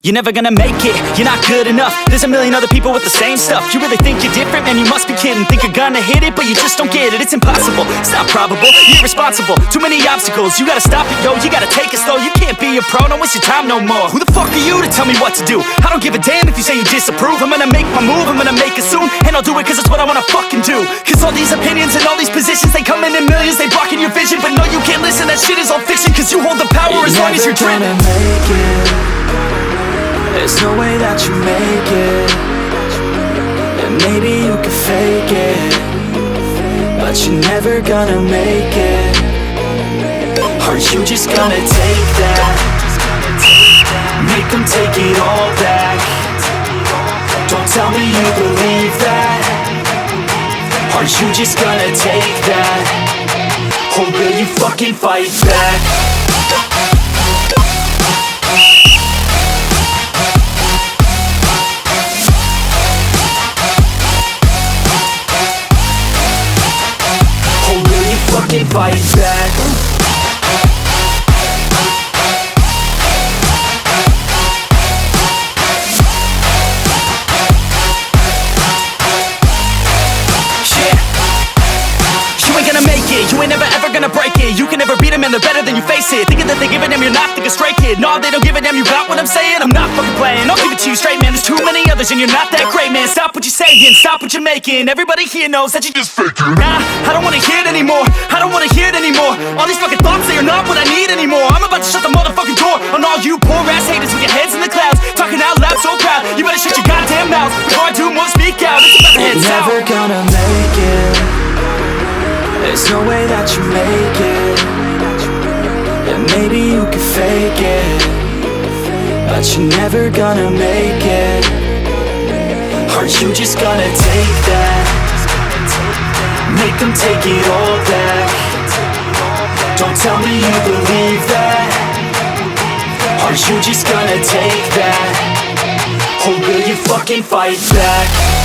You're never gonna make it, you're not good enough. There's a million other people with the same stuff. You really think you're different? Man, you must be kidding. Think you're gonna hit it, but you just don't get it. It's impossible, it's not probable, you're irresponsible. Too many obstacles, you gotta stop it, yo. You gotta take it slow, you can't be a pro. Don't waste your time no more. Who the fuck are you to tell me what to do? I don't give a damn if you say you disapprove. I'm gonna make my move, I'm gonna make it soon. And I'll do it cause it's what I wanna fucking do. Cause all these opinions and all these positions, they come in millions, they blocking your vision. But no, you can't listen, that shit is all fiction. Cause you hold the power as long as you're dreaming. Make it. There's no way that you make it. And maybe you can fake it, but you're never gonna make it. Are you just gonna take that? Make them take it all back. Don't tell me you believe that. Are you just gonna take that? Or will you fucking fight back? Fucking fight back. You ain't gonna make it, you ain't never ever gonna break it. You can never beat them and they're better than you face it. Thinking that they give a damn, you're not thinking straight, kid. No, they don't give a damn, you got what I'm saying? I'm not fucking playing, I'll give it to you straight, man. There's too many others and you're not that great, man. Stop what you're saying, stop what you're making. Everybody here knows that you just faking. Nah, I don't wanna hear it anymore, I don't wanna hear it anymore. All these fucking thoughts, they are not what I need anymore. I'm about to shut the motherfucking door on all you poor ass haters with your heads in the clouds, talking out loud so proud. You better shut your goddamn mouth before I do more speak out. It's about to head south. Never gonna make it. There's no way that you make it. And maybe you can fake it, but you're never gonna make it. Are you just gonna take that? Make them take it all back. Don't tell me you believe that. Are you just gonna take that? Or will you fucking fight back?